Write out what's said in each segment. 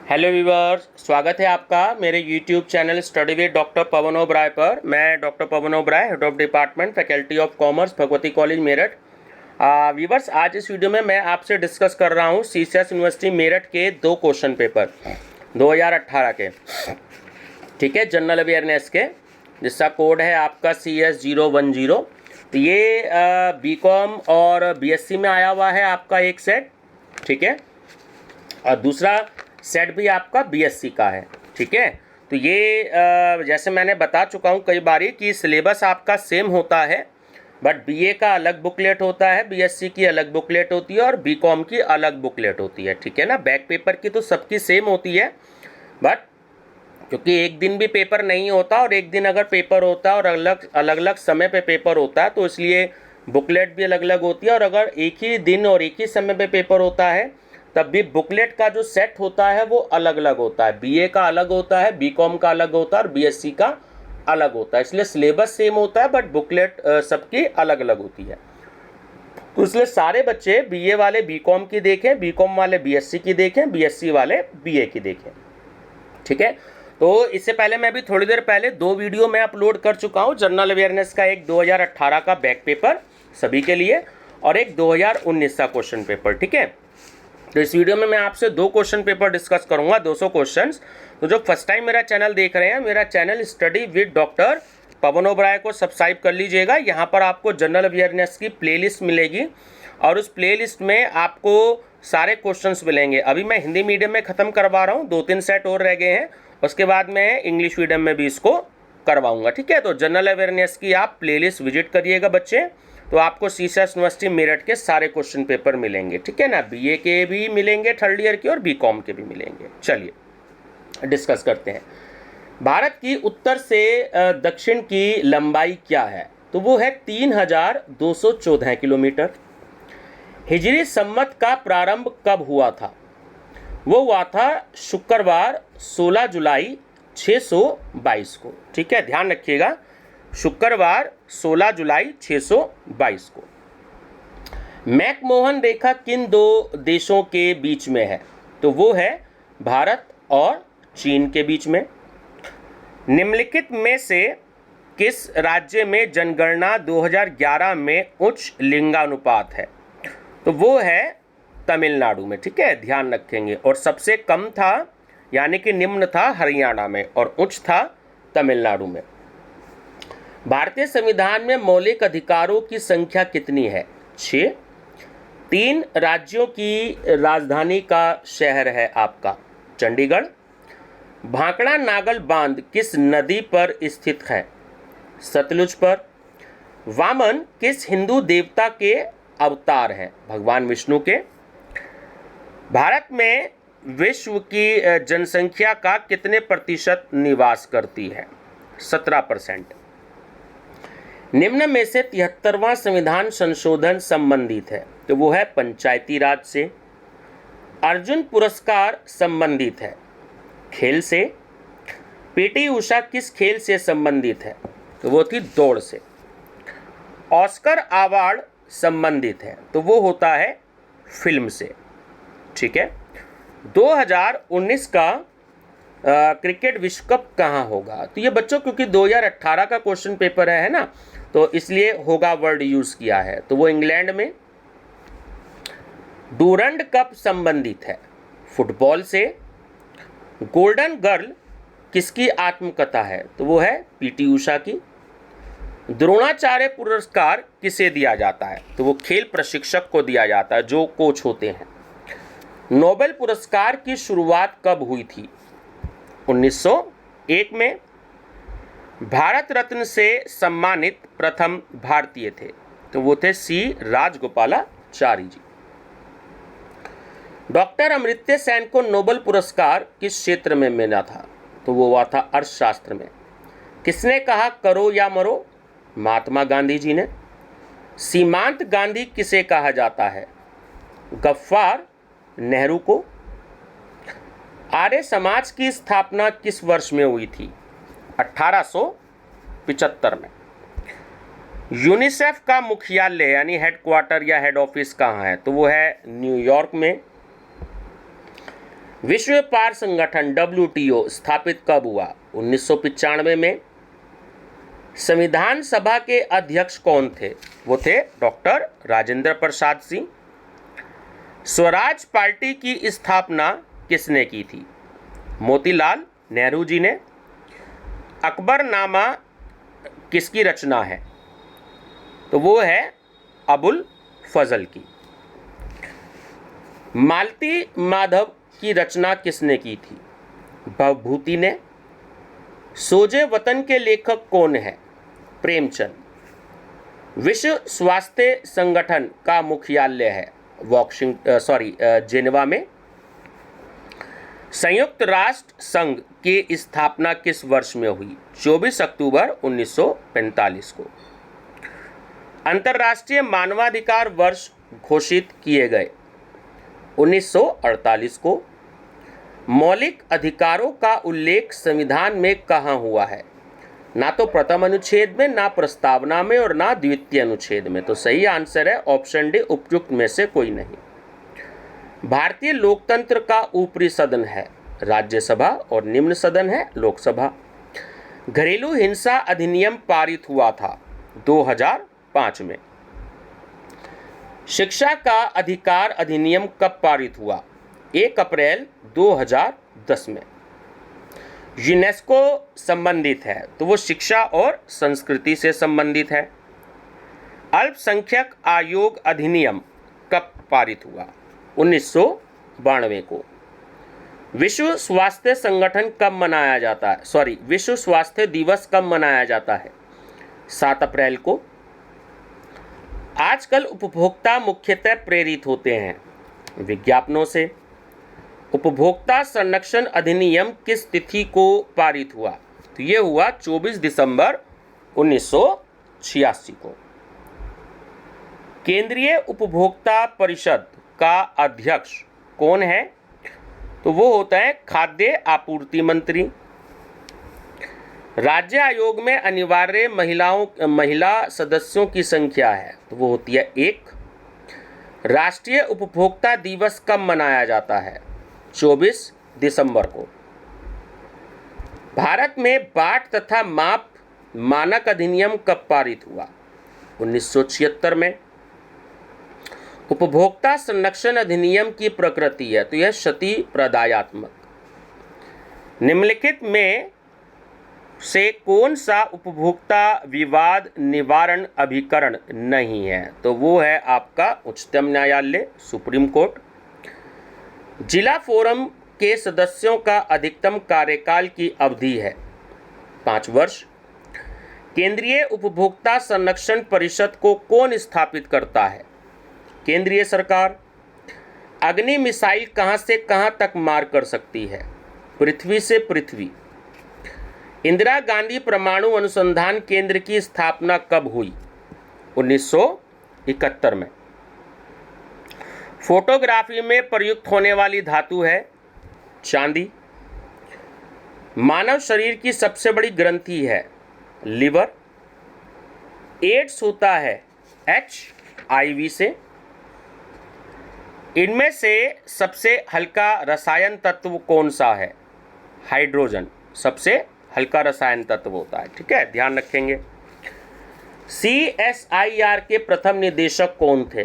Hello viewers, स्वागत है आपका मेरे YouTube channel study with doctor Pawan Oberoi पर। मैं doctor Pawan Oberoi, head of department faculty of commerce, Bhagwati college Meerut. Viewers, आज इस वीडियो में मैं आपसे डिस्कस कर रहा हूँ सीसीएस यूनिवर्सिटी मेरठ के 2 क्वेश्चन पेपर 2018 के, ठीक है, जनरल अवेयरनेस के, जिसका कोड है आपका CS010। तो ये बीकॉम और बीएससी में आया हुआ है आपका एक सेट, ठीक है, और दूसरा सेट भी आपका बीएससी का है, ठीक है। तो ये जैसे मैंने बता चुका हूँ कई बारी कि सिलेबस आपका सेम होता है, बट बीए का अलग बुकलेट होता है, बीएससी की अलग बुकलेट होती है और बीकॉम की अलग बुकलेट होती है, ठीक है ना। बैक पेपर की तो सबकी सेम होती है, बट क्योंकि एक दिन भी पेपर नहीं होता और एक दिन अगर पेपर होता है और अलग अलग समय पे पेपर होता है, तो इसलिए बुकलेट भी अलग अलग होती है। और अगर एक ही दिन और एक ही समय पे पेपर होता है, तब भी बुकलेट का जो सेट होता है वो अलग अलग होता है। बीए का अलग होता है, बीकॉम का अलग होता है और बीएससी का अलग होता है। इसलिए सिलेबस सेम होता है, बट बुकलेट सबकी अलग अलग होती है। तो इसलिए सारे बच्चे बीए वाले बीकॉम की देखें, बीकॉम वाले बीएससी की देखें, बीएससी वाले बीए की देखें, ठीक है। तो इससे पहले मैं भी थोड़ी देर पहले 2 वीडियो मैं अपलोड कर चुका हूँ। जनरल अवेयरनेस का एक 2018 का बैक पेपर सभी के लिए और एक 2019 का क्वेश्चन पेपर, ठीक है। तो इस वीडियो में मैं आपसे 2 क्वेश्चन पेपर डिस्कस करूंगा, 200 क्वेश्चंस। तो जो फर्स्ट टाइम मेरा चैनल देख रहे हैं, मेरा channel study with doctor Pawan Oberoi को सब्सक्राइब कर लीजिएगा। यहाँ पर आपको जनरल अवेयरनेस की प्लेलिस्ट मिलेगी और उस प्लेलिस्ट में आपको सारे क्वेश्चंस मिलेंगे। अभी मैं हिंदी मीडियम में ख़त्म करवा रहा हूँ, 2-3 सेट और रह गए हैं, उसके बाद मैं इंग्लिश मीडियम में भी इसको करवाऊँगा, ठीक है। तो जनरल अवेयरनेस की आप प्लेलिस्ट विजिट करिएगा बच्चे, तो आपको सीसीएस यूनिवर्सिटी मेरठ के सारे क्वेश्चन पेपर मिलेंगे, ठीक है ना। बीए के भी मिलेंगे थर्ड ईयर के और बीकॉम के भी मिलेंगे। चलिए डिस्कस करते हैं। भारत की उत्तर से दक्षिण की लंबाई क्या है? तो वो है 3214 किलोमीटर। हिजरी सम्मत का प्रारंभ कब हुआ था? वो हुआ था शुक्रवार 16 जुलाई 622 को, ठीक है, ध्यान रखिएगा, शुक्रवार 16 जुलाई 622 को। मैकमोहन रेखा किन 2 देशों के बीच में है? तो वो है भारत और चीन के बीच में। निम्नलिखित में से किस राज्य में जनगणना 2011 में उच्च लिंगानुपात है? तो वो है तमिलनाडु में, ठीक है, ध्यान रखेंगे। और सबसे कम था यानी कि निम्न था हरियाणा में और उच्च था तमिलनाडु में। भारतीय संविधान में मौलिक अधिकारों की संख्या कितनी है? 6। 3 राज्यों की राजधानी का शहर है आपका चंडीगढ़। भाखड़ा नागल बांध किस नदी पर स्थित है? सतलुज पर। वामन किस हिंदू देवता के अवतार हैं? भगवान विष्णु के। भारत में विश्व की जनसंख्या का कितने प्रतिशत निवास करती है? 17%। निम्न में से 73वां संविधान संशोधन संबंधित है? तो वो है पंचायती राज से। अर्जुन पुरस्कार संबंधित है खेल से। पीटी उषा किस खेल से संबंधित है? तो वो थी दौड़ से। ऑस्कर अवार्ड संबंधित है? तो वो होता है फिल्म से, ठीक है। 2019 का क्रिकेट विश्व कप कहाँ होगा? तो ये बच्चों क्योंकि 2018 का क्वेश्चन पेपर है ना, तो इसलिए होगा वर्ड यूज किया है, तो वो इंग्लैंड में। डूरंड कप संबंधित है फुटबॉल से। गोल्डन गर्ल किसकी आत्मकथा है? तो वो है पीटी उषा की। द्रोणाचार्य पुरस्कार किसे दिया जाता है? तो वो खेल प्रशिक्षक को दिया जाता है, जो कोच होते हैं। नोबेल पुरस्कार की शुरुआत कब हुई थी? 1901 में। भारत रत्न से सम्मानित प्रथम भारतीय थे? तो वो थे सी राजगोपालाचारी जी। डॉक्टर अमर्त्य सेन को नोबेल पुरस्कार किस क्षेत्र में मिला था? तो वो हुआ था अर्थशास्त्र में। किसने कहा करो या मरो? महात्मा गांधी जी ने। सीमांत गांधी किसे कहा जाता है? गफ्फार नेहरू को। आर्य समाज की स्थापना किस वर्ष में हुई थी? 1875 में। यूनिसेफ का मुख्यालय यानी हेडक्वार्टर या हेड ऑफिस कहाँ है? तो वो है न्यूयॉर्क में। विश्व व्यापार संगठन WTO स्थापित कब हुआ? 1995 में। संविधान सभा के अध्यक्ष कौन थे? वो थे डॉक्टर राजेंद्र प्रसाद सिंह। स्वराज पार्टी की स्थापना किसने की थी? मोतीलाल नेहरू जी ने। अकबरनामा किसकी रचना है? तो वो है अबुल फजल की। मालती माधव की रचना किसने की थी? भवभूति ने। सोजे वतन के लेखक कौन है? प्रेमचंद। विश्व स्वास्थ्य संगठन का मुख्यालय है जेनेवा में। संयुक्त राष्ट्र संघ की स्थापना किस वर्ष में हुई? 24 अक्टूबर 1945 को। अंतर्राष्ट्रीय मानवाधिकार वर्ष घोषित किए गए 1948 को। मौलिक अधिकारों का उल्लेख संविधान में कहाँ हुआ है? ना तो प्रथम अनुच्छेद में, ना प्रस्तावना में और ना द्वितीय अनुच्छेद में। तो सही आंसर है ऑप्शन डी, उपयुक्त में से कोई नहीं। भारतीय लोकतंत्र का ऊपरी सदन है राज्यसभा और निम्न सदन है लोकसभा। घरेलू हिंसा अधिनियम पारित हुआ था 2005 में। शिक्षा का अधिकार अधिनियम कब पारित हुआ? 1 अप्रैल 2010 में। यूनेस्को संबंधित है तो वो शिक्षा और संस्कृति से संबंधित है। अल्पसंख्यक आयोग अधिनियम कब पारित हुआ? 1992 को। विश्व स्वास्थ्य संगठन कब मनाया जाता है विश्व स्वास्थ्य दिवस कब मनाया जाता है? 7 अप्रैल को। आजकल उपभोक्ता मुख्यतः प्रेरित होते हैं विज्ञापनों से। उपभोक्ता संरक्षण अधिनियम किस तिथि को पारित हुआ? तो ये हुआ 24 दिसंबर 1986 को। केंद्रीय उपभोक्ता परिषद का अध्यक्ष कौन है? तो वो होता है खाद्य आपूर्ति मंत्री। राज्य आयोग में अनिवार्य महिला सदस्यों की संख्या है तो वो होती है 1। राष्ट्रीय उपभोक्ता दिवस कब मनाया जाता है? 24 दिसंबर को। भारत में बाट तथा माप मानक अधिनियम कब पारित हुआ? 1976 में। उपभोक्ता संरक्षण अधिनियम की प्रकृति है तो यह क्षति प्रदायात्मक। निम्नलिखित में से कौन सा उपभोक्ता विवाद निवारण अभिकरण नहीं है? तो वो है आपका उच्चतम न्यायालय सुप्रीम कोर्ट। जिला फोरम के सदस्यों का अधिकतम कार्यकाल की अवधि है 5 वर्ष। केंद्रीय उपभोक्ता संरक्षण परिषद को कौन स्थापित करता है? केंद्रीय सरकार। अग्नि मिसाइल कहां से कहां तक मार कर सकती है? पृथ्वी से पृथ्वी। इंदिरा गांधी परमाणु अनुसंधान केंद्र की स्थापना कब हुई? 1971 में। फोटोग्राफी में प्रयुक्त होने वाली धातु है चांदी। मानव शरीर की सबसे बड़ी ग्रंथि है लिवर। एड्स होता है HIV से। इनमें से सबसे हल्का रसायन तत्व कौन सा है? हाइड्रोजन सबसे हल्का रसायन तत्व होता है। ठीक है, ध्यान रखेंगे। CSIR के प्रथम निदेशक कौन थे?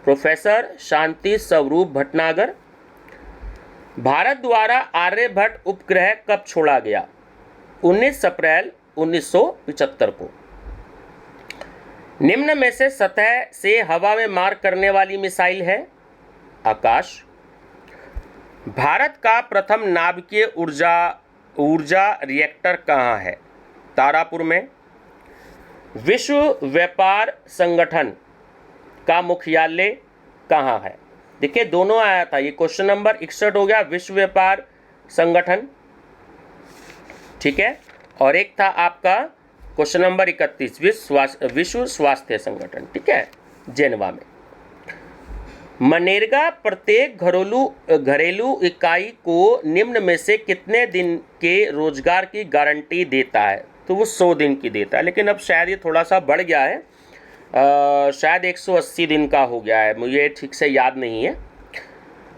प्रोफेसर शांति स्वरूप भटनागर। भारत द्वारा आर्यभट्ट उपग्रह कब छोड़ा गया? 19 अप्रैल 1975 को। निम्न में से सतह से हवा में मार करने वाली मिसाइल है आकाश। भारत का प्रथम नाभिकीय ऊर्जा रिएक्टर कहाँ है? तारापुर में। विश्व व्यापार संगठन का मुख्यालय कहाँ है? देखिए दोनों आया था, ये क्वेश्चन नंबर 61 हो गया विश्व व्यापार संगठन, ठीक है, और एक था आपका क्वेश्चन नंबर 31 विश्व स्वास्थ्य संगठन, ठीक है, जेनेवा में। मनरेगा प्रत्येक घरेलू इकाई को निम्न में से कितने दिन के रोजगार की गारंटी देता है? तो वो 100 दिन की देता है, लेकिन अब शायद ये थोड़ा सा बढ़ गया है, शायद 180 दिन का हो गया है, मुझे ठीक से याद नहीं है।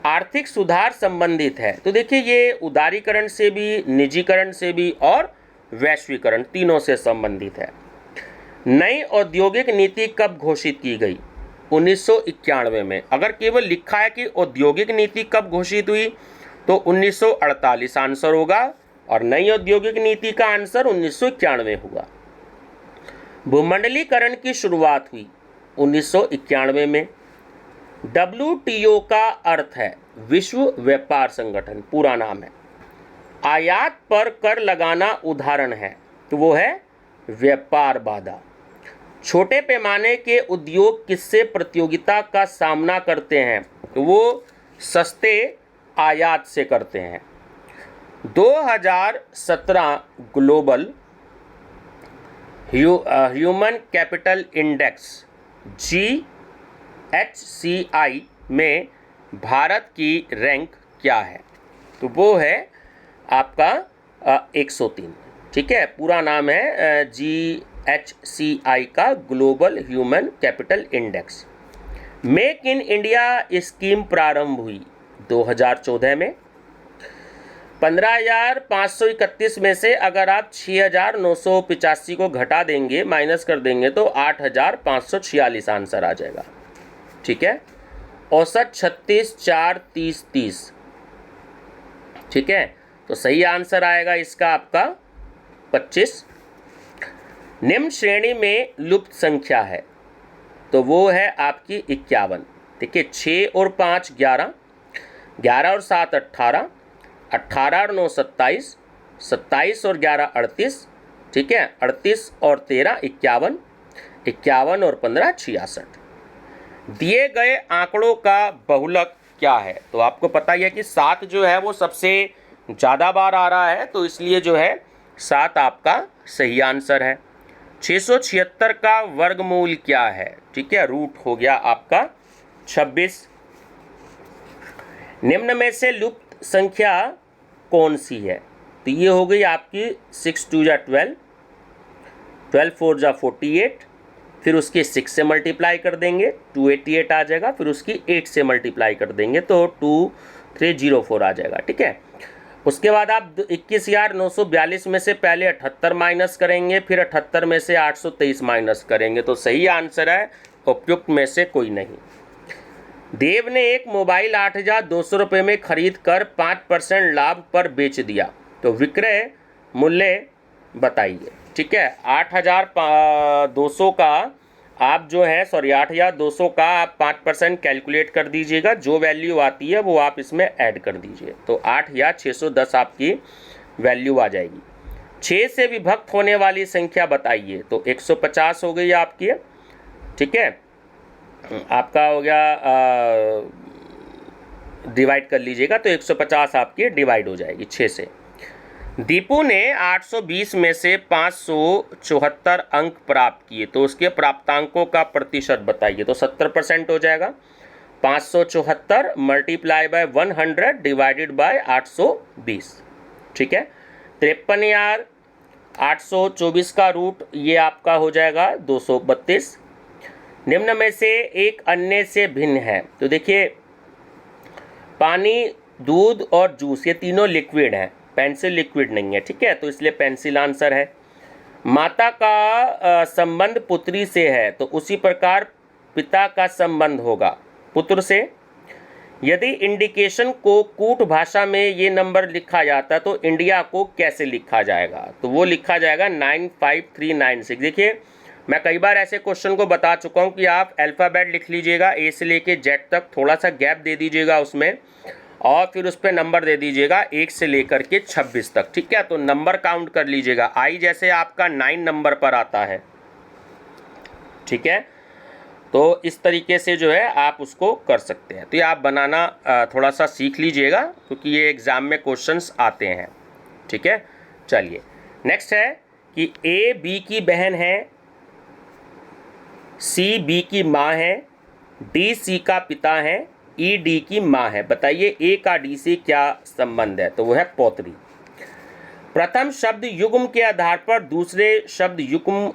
आर्थिक सुधार संबंधित है। तो देखिए ये उदारीकरण से भी, निजीकरण से भी और वैश्वीकरण तीनों से संबंधित है। नई औद्योगिक नीति कब घोषित की गई? 1991 में। अगर केवल लिखा है कि औद्योगिक नीति कब घोषित हुई तो 1948 आंसर होगा और नई औद्योगिक नीति का आंसर 1991 होगा। भूमंडलीकरण की शुरुआत हुई 1991 में। WTO का अर्थ है विश्व व्यापार संगठन, पूरा नाम है। आयात पर कर लगाना उदाहरण है तो वो है व्यापार बाधा। छोटे पैमाने के उद्योग किससे प्रतियोगिता का सामना करते हैं तो वो सस्ते आयात से करते हैं। 2017 global human capital index GHCI में भारत की रैंक क्या है तो वो है आपका 103। ठीक है, पूरा नाम है GHCI का global human capital index. Make in India scheme प्रारंभ हुई 2014 में। 15,531 में से अगर आप 6,985 को घटा देंगे, माइनस कर देंगे तो 8,546 आंसर आ जाएगा। ठीक है, औसत 36, 4, 30, 30। ठीक है, तो सही आंसर आएगा इसका आपका 25। निम्न श्रेणी में लुप्त संख्या है तो वो है आपकी 51। देखिए 6 और 5 11, 11 और 7 18, 18 और 9 27, 27 और 11 38। ठीक है, 38 और 13 51, 51 और 15 66। दिए गए आंकड़ों का बहुलक क्या है तो आपको पता ही है कि 7 जो है वो सबसे ज़्यादा बार आ रहा है तो इसलिए जो है 7 आपका सही आंसर है। 676 का वर्गमूल क्या है? ठीक है, रूट हो गया आपका 26। निम्न में से लुप्त संख्या कौन सी है तो ये हो गई आपकी 6 2 जा 12, 12 4 जा 48, फिर उसके 6 से मल्टीप्लाई कर देंगे 288 आ जाएगा, फिर उसकी 8 से मल्टीप्लाई कर देंगे तो 2304 आ जाएगा। ठीक है, उसके बाद आप 21,942 में से पहले 78 माइनस करेंगे, फिर 78 में से 823 माइनस करेंगे तो सही आंसर है उपयुक्त में से कोई नहीं। देव ने एक मोबाइल 8,200 रुपये में खरीद कर 5% लाभ पर बेच दिया तो विक्रय मूल्य बताइए। ठीक है, 8,200 का आप जो है 8,200 का आप 5% कैलकुलेट कर दीजिएगा, जो वैल्यू आती है वो आप इसमें ऐड कर दीजिए तो 8,610 आपकी वैल्यू आ जाएगी। 6 से विभक्त होने वाली संख्या बताइए तो 150 हो गई आपकी। ठीक है, आपका हो गया डिवाइड कर लीजिएगा तो 150 आपकी डिवाइड हो जाएगी 6 से। दीपू ने 820 में से 574 अंक प्राप्त किए तो उसके प्राप्तांकों का प्रतिशत बताइए तो 70% हो जाएगा। 574 मल्टीप्लाई बाय 100 डिवाइडेड बाय 820। ठीक है, 53,824 का रूट ये आपका हो जाएगा 232। निम्न में से एक अन्य से भिन्न है तो देखिए पानी, दूध और जूस ये तीनों लिक्विड हैं, पेंसिल लिक्विड नहीं है। ठीक है, तो इसलिए पेंसिल आंसर है। माता का संबंध पुत्री से है तो उसी प्रकार पिता का संबंध होगा पुत्र से। यदि इंडिकेशन को कूट भाषा में ये नंबर लिखा जाता तो इंडिया को कैसे लिखा जाएगा तो वो लिखा जाएगा 95396। देखिए मैं कई बार ऐसे क्वेश्चन को बता चुका हूँ कि आप अल्फ़ाबेट लिख लीजिएगा ए से लेके जेड तक, थोड़ा सा गैप दे दीजिएगा उसमें और फिर उस पर नंबर दे दीजिएगा 1 से लेकर के 26 तक। ठीक है, तो नंबर काउंट कर लीजिएगा। आई जैसे आपका 9 नंबर पर आता है। ठीक है, तो इस तरीके से जो है आप उसको कर सकते हैं। तो ये आप बनाना थोड़ा सा सीख लीजिएगा क्योंकि ये एग्ज़ाम में क्वेश्चंस आते हैं। ठीक है, चलिए नेक्स्ट है कि ए बी की बहन है, सी बी की माँ है, डी सी का पिता है, ई डी की माँ है। बताइए ए का डी से क्या संबंध है तो वो है पौत्री। प्रथम शब्द युग्म के आधार पर दूसरे शब्द युग्म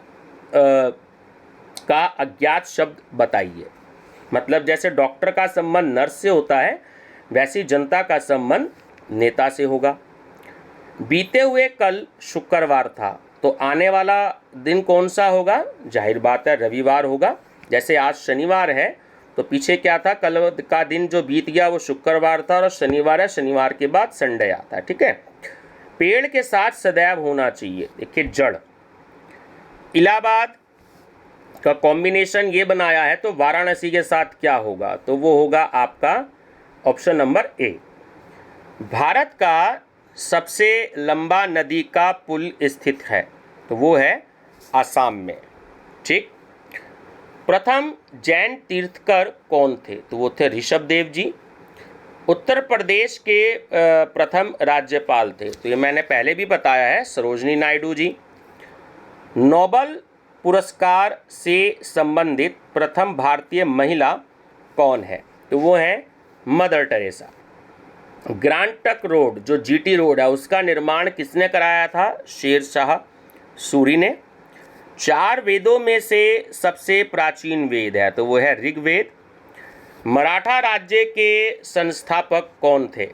का अज्ञात शब्द बताइए। मतलब जैसे डॉक्टर का संबंध नर्स से होता है वैसी जनता का संबंध नेता से होगा। बीते हुए कल शुक्रवार था, तो आने वाला दिन कौन सा होगा? जाहिर बात है रविवार होगा। जैसे आज शनिवार है, तो पीछे क्या था? कल का दिन जो बीत गया वो शुक्रवार था, और शनिवार है, शनिवार के बाद संडे आता है। ठीक है। पेड़ के साथ सदैव होना चाहिए, देखिए जड़। इलाहाबाद का कॉम्बिनेशन ये बनाया है, तो वाराणसी के साथ क्या होगा? तो वो होगा आपका ऑप्शन नंबर ए। भारत का सबसे लंबा नदी का पुल स्थित है, तो वो है असम में। ठीक। प्रथम जैन तीर्थकर कौन थे? तो वो थे ऋषभदेव जी। उत्तर प्रदेश के प्रथम राज्यपाल थे, तो ये मैंने पहले भी बताया है, सरोजनी नायडू जी। नोबल पुरस्कार से संबंधित प्रथम भारतीय महिला कौन है? तो वो है mother Teresa. Grand trunk road जो जीटी रोड है, उसका निर्माण किसने कराया था? शेरशाह सूरी ने। 4 वेदों में से सबसे प्राचीन वेद है, तो वो है ऋग्वेद। मराठा राज्य के संस्थापक कौन थे?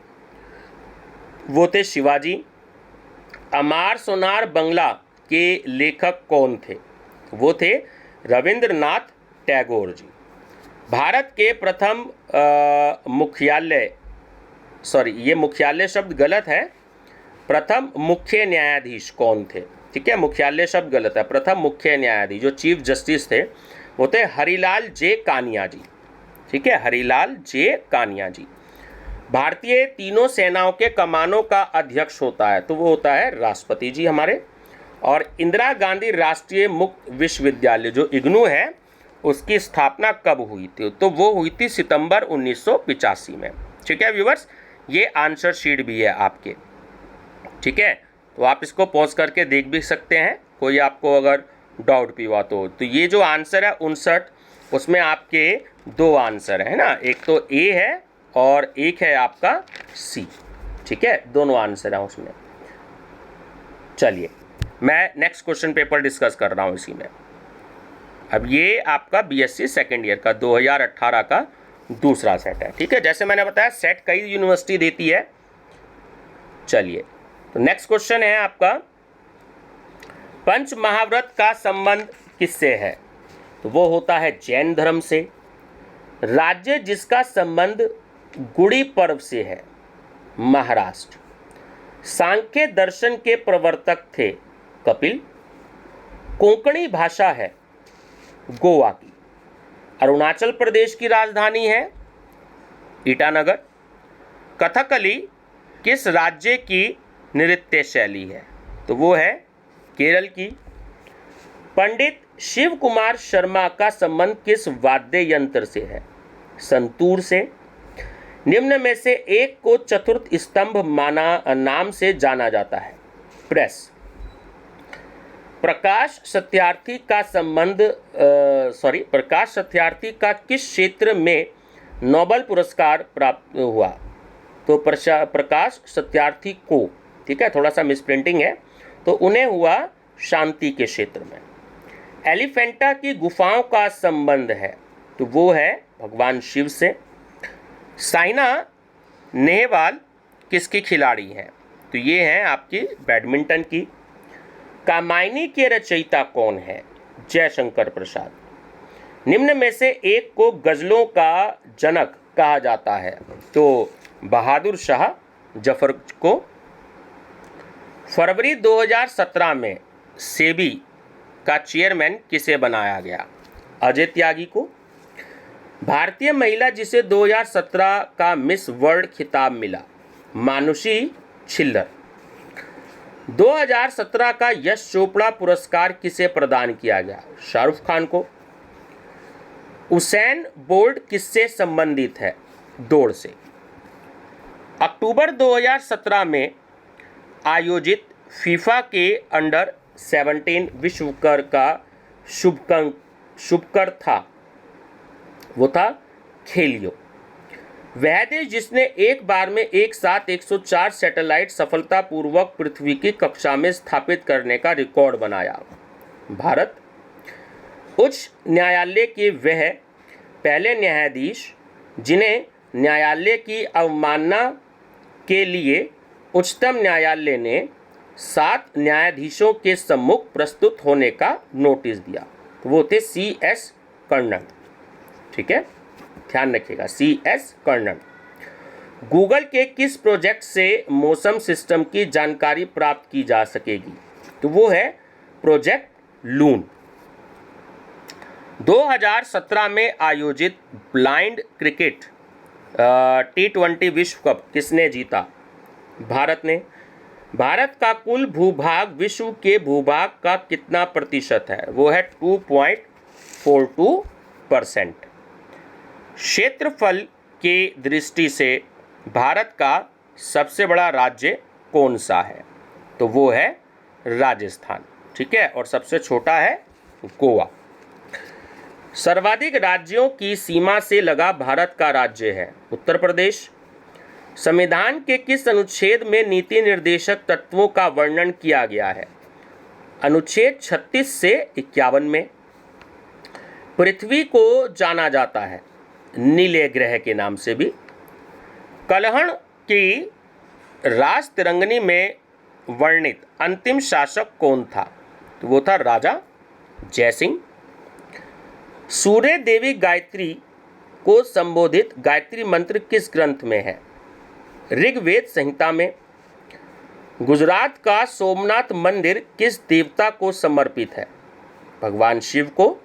वो थे शिवाजी। अमार सोनार बंगला के लेखक कौन थे? वो थे रविंद्रनाथ टैगोर जी। भारत के प्रथम मुख्यालय, सॉरी ये मुख्यालय शब्द गलत है, प्रथम मुख्य न्यायाधीश कौन थे? ठीक है, मुख्यालय शब्द गलत है। प्रथम मुख्य न्यायाधीश जो चीफ जस्टिस थे वो थे हरिलाल जे कानिया जी। ठीक है, हरिलाल जे कानिया जी। भारतीय तीनों सेनाओं के कमानों का अध्यक्ष होता है, तो वो होता है राष्ट्रपति जी हमारे। और इंदिरा गांधी राष्ट्रीय मुक्त विश्वविद्यालय जो इग्नू है, उसकी स्थापना कब हुई थी? तो वो हुई थी सितंबर 1985 में। ठीक है व्यूवर्स, ये आंसर शीट भी है आपके। ठीक है, तो आप इसको पॉज करके देख भी सकते हैं, कोई आपको अगर डाउट भी हुआ तो। ये जो आंसर है 59, उसमें आपके 2 आंसर है ना, एक तो ए है और एक है आपका सी। ठीक है, दोनों आंसर हैं उसमें। चलिए मैं नेक्स्ट क्वेश्चन पेपर डिस्कस कर रहा हूँ इसी में। अब ये आपका बीएससी सेकेंड ईयर का 2018 का दूसरा सेट है। ठीक है, जैसे मैंने बताया सेट कई यूनिवर्सिटी देती है। चलिए, तो नेक्स्ट क्वेश्चन है आपका, पंच महाव्रत का संबंध किससे है? तो वो होता है जैन धर्म से। राज्य जिसका संबंध गुड़ी पर्व से है, महाराष्ट्र। सांख्य दर्शन के प्रवर्तक थे कपिल। कोंकणी भाषा है गोवा की। अरुणाचल प्रदेश की राजधानी है ईटानगर। कथकली किस राज्य की नृत्य शैली है? तो वो है केरल की। पंडित शिव कुमार शर्मा का संबंध किस वाद्य यंत्र से है? संतूर से। निम्न में से एक को चतुर्थ स्तंभ नाम से जाना जाता है? प्रेस। प्रकाश सत्यार्थी का प्रकाश सत्यार्थी का किस क्षेत्र में नोबेल पुरस्कार प्राप्त हुआ? तो प्रकाश सत्यार्थी को, ठीक है, थोड़ा सा मिसप्रिंटिंग है, तो उन्हें हुआ शांति के क्षेत्र में। एलिफेंटा की गुफाओं का संबंध है, तो वो है भगवान शिव से। साइना नेहवाल किसकी खिलाड़ी हैं? तो ये हैं आपकी बैडमिंटन की। कामायनी के रचयिता कौन है? जयशंकर प्रसाद। निम्न में से एक को गजलों का जनक कहा जाता है? तो बहादुर शाह जफर को। फरवरी 2017 में सेबी का चेयरमैन किसे बनाया गया? अजय त्यागी को। भारतीय महिला जिसे 2017 का मिस वर्ल्ड खिताब मिला? मानुषी छिल्लर। 2017 का यश चोपड़ा पुरस्कार किसे प्रदान किया गया? शाहरुख खान को। उसेन बोल्ट किससे संबंधित है? दौड़ से। अक्टूबर 2017 में आयोजित फीफा के अंडर 17 विश्व कप का शुभकर था, वो था खेलियो। वह देश जिसने एक बार में एक साथ 104 सैटेलाइट सफलतापूर्वक पृथ्वी की कक्षा में स्थापित करने का रिकॉर्ड बनाया? भारत। उच्च न्यायालय के वह पहले न्यायाधीश जिन्हें न्यायालय की अवमानना के लिए उच्चतम न्यायालय ने 7 न्यायाधीशों के सम्मुख प्रस्तुत होने का नोटिस दिया। तो वो थे CS कर्णन। ठीक है, ध्यान रखिएगा, CS कर्णन। गूगल के किस प्रोजेक्ट से मौसम सिस्टम की जानकारी प्राप्त की जा सकेगी? तो वो है प्रोजेक्ट लून। 2017 में आयोजित ब्लाइंड क्रिकेट T20 विश्व कप किसने जीता? भारत ने। भारत का कुल भूभाग विश्व के भूभाग का कितना प्रतिशत है? वो है 2.42%। क्षेत्रफल के दृष्टि से भारत का सबसे बड़ा राज्य कौन सा है? तो वो है राजस्थान। ठीक है, और सबसे छोटा है गोवा। सर्वाधिक राज्यों की सीमा से लगा भारत का राज्य है उत्तर प्रदेश। संविधान के किस अनुच्छेद में नीति निर्देशक तत्वों का वर्णन किया गया है? अनुच्छेद 36 से 51 में। पृथ्वी को जाना जाता है नीले ग्रह के नाम से भी। कलहण की राज तिरंगनी में वर्णित अंतिम शासक कौन था? तो वो था राजा जयसिंह। सूर्य देवी गायत्री को संबोधित गायत्री मंत्र किस ग्रंथ में है? ऋग्वेद संहिता में। गुजरात का सोमनाथ मंदिर किस देवता को समर्पित है? भगवान शिव को।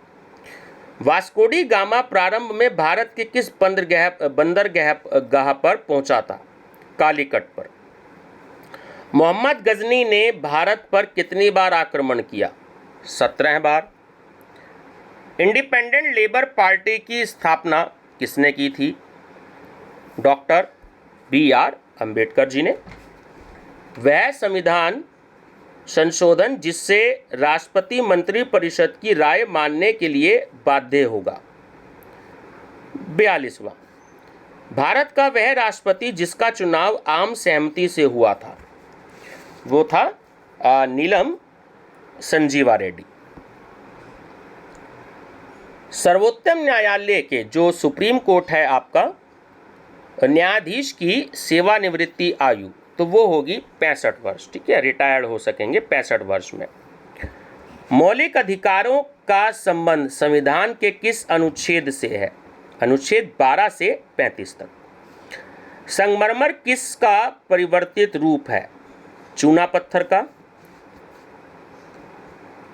वास्कोडी गामा प्रारंभ में भारत के किस बंदरगाह पर पहुंचा था? कालीकट पर। मोहम्मद गजनी ने भारत पर कितनी बार आक्रमण किया? 17 बार। इंडिपेंडेंट लेबर पार्टी की स्थापना किसने की थी? डॉक्टर BR अंबेडकर जी ने। वह संविधान संशोधन जिससे राष्ट्रपति मंत्रिपरिषद की राय मानने के लिए बाध्य होगा। 42वां। भारत का वह राष्ट्रपति जिसका चुनाव आम सहमति से हुआ था? वो था नीलम संजीवा रेड्डी। सर्वोच्च न्यायालय के जो सुप्रीम कोर्ट है आपका, न्यायाधीश की सेवानिवृत्ति आयु तो वो होगी 65 वर्ष। ठीक है, रिटायर्ड हो सकेंगे 65 वर्ष में। मौलिक अधिकारों का संबंध संविधान के किस अनुच्छेद से है? अनुच्छेद 12 से 35 तक। संगमरमर किसका परिवर्तित रूप है? चूना पत्थर का।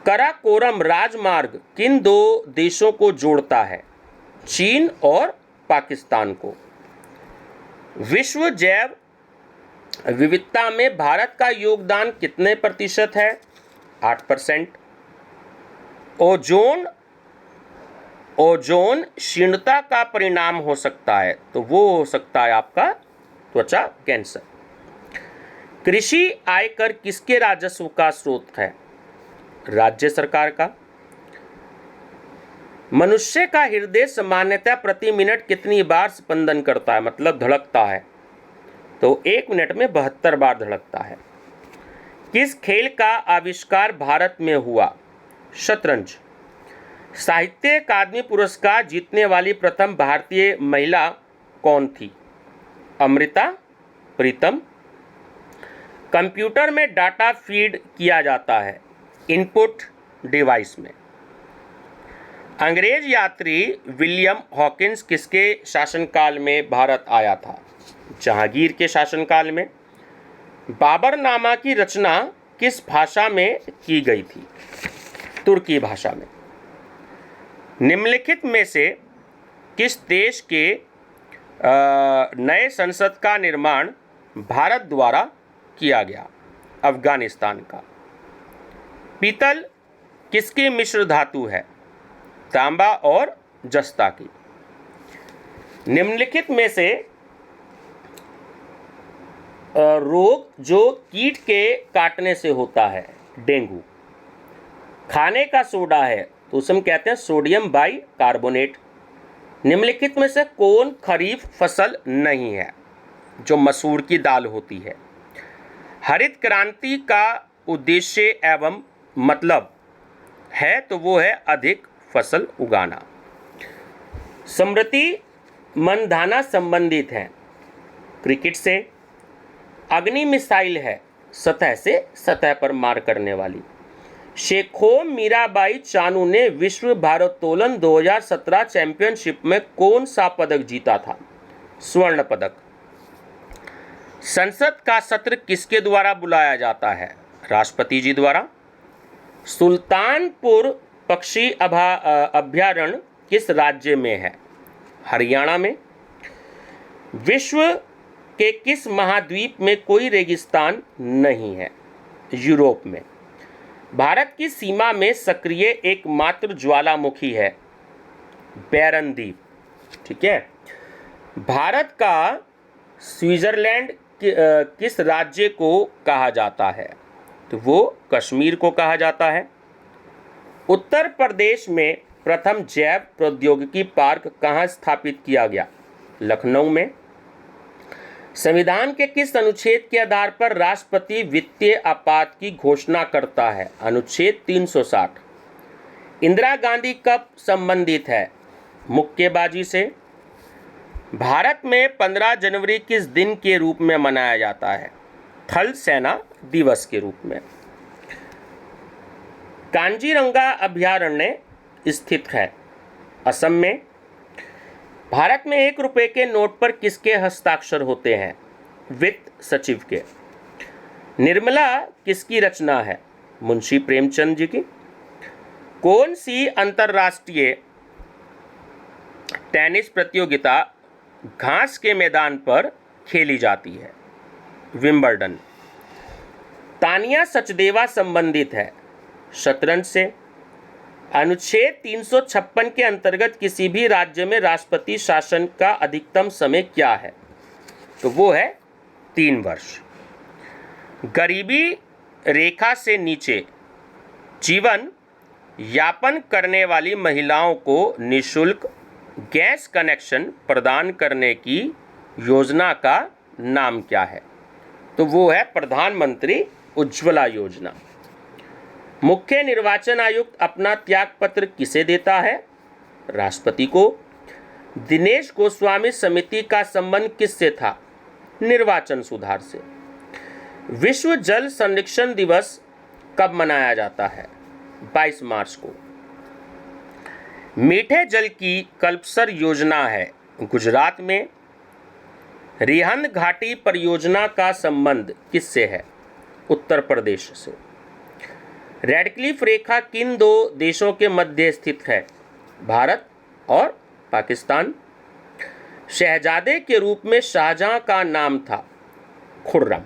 कराकोरम राजमार्ग किन 2 देशों को जोड़ता है? चीन और पाकिस्तान को। विश्व जैव विविधता में भारत का योगदान कितने प्रतिशत है? 8%। ओजोन क्षीणता का परिणाम हो सकता है तो वो हो सकता है आपका त्वचा कैंसर। कृषि आयकर किसके राजस्व का स्रोत है? राज्य सरकार का। मनुष्य का हृदय सामान्यतः प्रति मिनट कितनी बार स्पंदन करता है, मतलब धड़कता है? तो 1 मिनट में 72 बार धड़कता है। किस खेल का आविष्कार भारत में हुआ? शतरंज। साहित्य अकादमी पुरस्कार जीतने वाली प्रथम भारतीय महिला कौन थी? अमृता प्रीतम। कंप्यूटर में डाटा फीड किया जाता है इनपुट डिवाइस में। अंग्रेज यात्री विलियम हॉकिंस किसके शासनकाल में भारत आया था? जहांगीर के शासनकाल में। बाबरनामा की रचना किस भाषा में की गई थी? तुर्की भाषा में। निम्नलिखित में से किस देश के नए संसद का निर्माण भारत द्वारा किया गया? अफगानिस्तान का। पीतल किसकी मिश्र धातु है? तांबा और जस्ता की। निम्नलिखित में से रोग जो कीट के काटने से होता है? डेंगू। खाने का सोडा है तो उसे हम कहते हैं सोडियम बाइकार्बोनेट। निम्नलिखित में से कौन खरीफ फसल नहीं है? जो मसूर की दाल होती है। हरित क्रांति का उद्देश्य एवं मतलब है तो वो है अधिक फसल उगाना। स्मृति मनधाना संबंधित हैं, क्रिकेट से। अग्नि मिसाइल है, सतह से सतह पर मार करने वाली। शेखोम मीराबाई चानू ने विश्व भारोत्तोलन 2017 चैंपियनशिप में कौन सा पदक जीता था? स्वर्ण पदक। संसद का सत्र किसके द्वारा बुलाया जाता है? राष्ट्रपति जी द्वारा। सुल्तानपुर पक्षी अभयारण्य किस राज्य में है? हरियाणा में। विश्व के किस महाद्वीप में कोई रेगिस्तान नहीं है? यूरोप में। भारत की सीमा में सक्रिय एकमात्र ज्वालामुखी है? बैरन द्वीप। ठीक है। भारत का स्विट्जरलैंड किस राज्य को कहा जाता है? तो वो कश्मीर को कहा जाता है। उत्तर प्रदेश में प्रथम जैव प्रौद्योगिकी पार्क कहाँ स्थापित किया गया? लखनऊ में। संविधान के किस अनुच्छेद के आधार पर राष्ट्रपति वित्तीय आपात की घोषणा करता है? अनुच्छेद 360। इंदिरा गांधी कब संबंधित है? मुक्केबाजी से। भारत में 15 जनवरी किस दिन के रूप में मनाया जाता है? थल सेना दिवस के रूप में। कांजीरंगा अभयारण्य स्थित है? असम में। भारत में 1 रुपए के नोट पर किसके हस्ताक्षर होते हैं? वित्त सचिव के। निर्मला किसकी रचना है? मुंशी प्रेमचंद जी की। कौन सी अंतर्राष्ट्रीय टेनिस प्रतियोगिता घास के मैदान पर खेली जाती है? विंबलडन। तानिया सचदेवा संबंधित है? शतरंज से। अनुच्छेद 356 के अंतर्गत किसी भी राज्य में राष्ट्रपति शासन का अधिकतम समय क्या है? तो वो है 3 वर्ष। गरीबी रेखा से नीचे जीवन यापन करने वाली महिलाओं को निःशुल्क गैस कनेक्शन प्रदान करने की योजना का नाम क्या है? तो वो है प्रधानमंत्री उज्ज्वला योजना। मुख्य निर्वाचन आयुक्त अपना त्यागपत्र किसे देता है? राष्ट्रपति को। दिनेश गोस्वामी समिति का संबंध किससे था? निर्वाचन सुधार से। विश्व जल संरक्षण दिवस कब मनाया जाता है? 22 मार्च को। मीठे जल की कल्पसर योजना है गुजरात में। रिहंद घाटी परियोजना का संबंध किससे है? उत्तर प्रदेश से। रेडक्लिफ रेखा किन 2 देशों के मध्य स्थित है? भारत और पाकिस्तान। शहजादे के रूप में शाहजहां का नाम था? खुर्रम।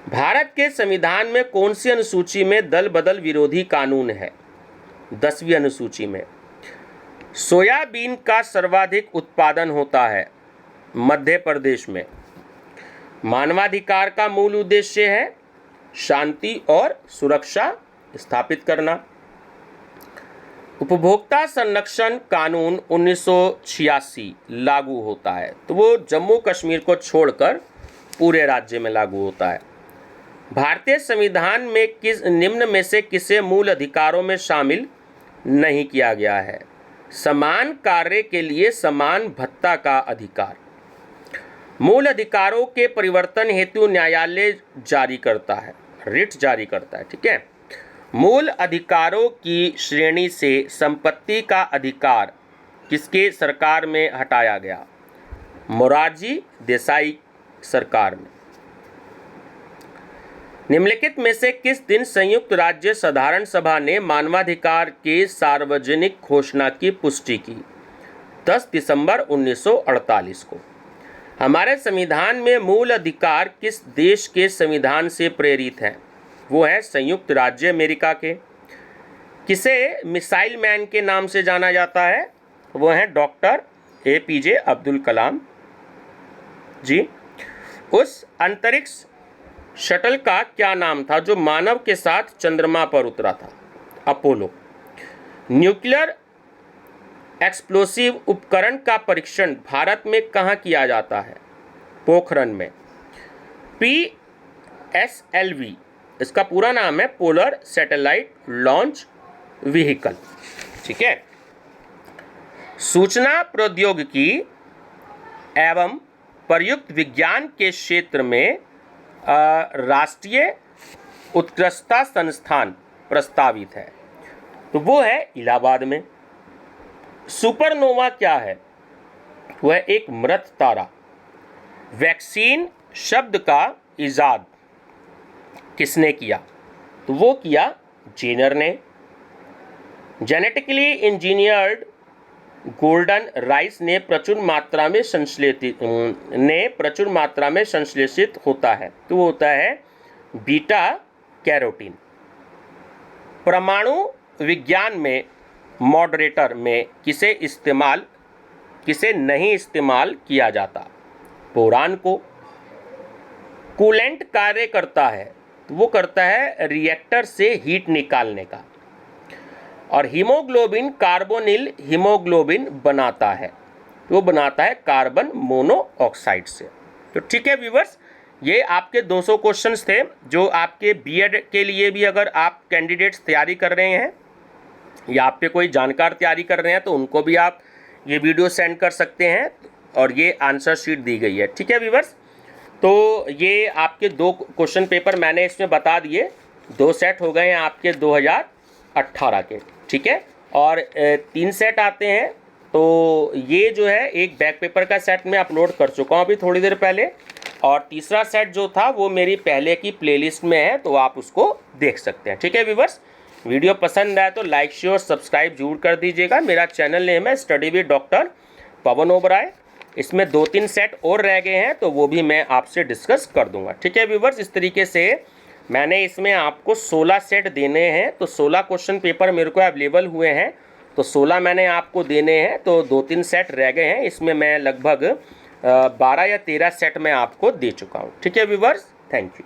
भारत के संविधान में कौन सी अनुसूची में दल बदल विरोधी कानून है? 10वीं अनुसूची में। सोयाबीन का सर्वाधिक उत्पादन होता है? मध्य प्रदेश में। मानवाधिकार का मूल उद्देश्य है शांति और सुरक्षा स्थापित करना। उपभोक्ता संरक्षण कानून 1986 लागू होता है, तो वो जम्मू कश्मीर को छोड़कर पूरे राज्य में लागू होता है। भारतीय संविधान में किस निम्न में से किसे मूल अधिकारों में शामिल नहीं किया गया है? समान कार्य के लिए समान भत्ता का अधिकार। मूल अधिकारों के परिवर्तन हेतु न्यायालय जारी करता है, रिट जारी करता है। ठीक है। मूल अधिकारों की श्रेणी से संपत्ति का अधिकार किसके सरकार में हटाया गया? मोरारजी देसाई सरकार में। निम्नलिखित में से किस दिन संयुक्त राज्य साधारण सभा ने मानवाधिकार के सार्वजनिक घोषणा की पुष्टि की? 10 दिसंबर 1948 को। हमारे संविधान में मूल अधिकार किस देश के संविधान से प्रेरित हैं? वो है संयुक्त राज्य अमेरिका के। किसे मिसाइल मैन के नाम से जाना जाता है? वो हैं डॉक्टर APJ अब्दुल कलाम जी। उस अंतरिक्ष शटल का क्या नाम था जो मानव के साथ चंद्रमा पर उतरा था? अपोलो। न्यूक्लियर एक्सप्लोसिव उपकरण का परीक्षण भारत में कहाँ किया जाता है? पोखरण में। PSLV इसका पूरा नाम है पोलर सैटेलाइट लॉन्च व्हीकल। ठीक है। सूचना प्रौद्योगिकी एवं प्रयुक्त विज्ञान के क्षेत्र में राष्ट्रीय उत्कृष्टता संस्थान प्रस्तावित है, तो वो है इलाहाबाद में। सुपरनोवा क्या है? वह एक मृत तारा। वैक्सीन शब्द का इजाद किसने किया? तो वो किया जेनर ने। जेनेटिकली इंजीनियर्ड गोल्डन राइस ने प्रचुर मात्रा में संश्लेषित होता है, तो वो होता है बीटा कैरोटीन। परमाणु विज्ञान में मॉडरेटर में किसे नहीं इस्तेमाल किया जाता? बोरान को। कूलेंट कार्य करता है, तो वो करता है रिएक्टर से हीट निकालने का। और हीमोग्लोबिन कार्बोनिल हीमोग्लोबिन बनाता है, वो बनाता है कार्बन मोनोऑक्साइड से। तो ठीक है व्यूअर्स, ये आपके 200 क्वेश्चंस थे जो आपके बीएड के लिए भी अगर आप कैंडिडेट्स तैयारी कर रहे हैं या आप पे कोई जानकार तैयारी कर रहे हैं तो उनको भी आप ये वीडियो सेंड कर सकते हैं। और ये आंसर शीट दी गई है। ठीक है व्यूअर्स, तो ये आपके 2 क्वेश्चन पेपर मैंने इसमें बता दिए। 2 सेट हो गए हैं आपके 2018 के। ठीक है, और 3 सेट आते हैं। तो ये जो है एक बैक पेपर का सेट मैं अपलोड कर चुका हूँ अभी थोड़ी देर पहले, और तीसरा सेट जो था वो मेरी पहले की प्लेलिस्ट में है, तो आप उसको देख सकते हैं। ठीक है व्यूअर्स, वीडियो पसंद आए तो लाइक शेयर सब्सक्राइब जरूर कर दीजिएगा। मेरा चैनल नेम है study with doctor Pawan Oberoi. इसमें 2-3 सेट और रह गए हैं, तो वो भी मैं आपसे डिस्कस कर दूंगा। ठीक है व्यूअर्स, इस तरीके से मैंने इसमें आपको 16 सेट देने हैं, तो 16 क्वेश्चन पेपर मेरे को अवेलेबल हुए हैं, तो 16 मैंने आपको देने हैं, तो 2-3 सेट रह गए हैं। इसमें मैं लगभग 12 या 13 सेट मैं आपको दे चुका हूँ। ठीक है व्यूअर्स, थैंक यू।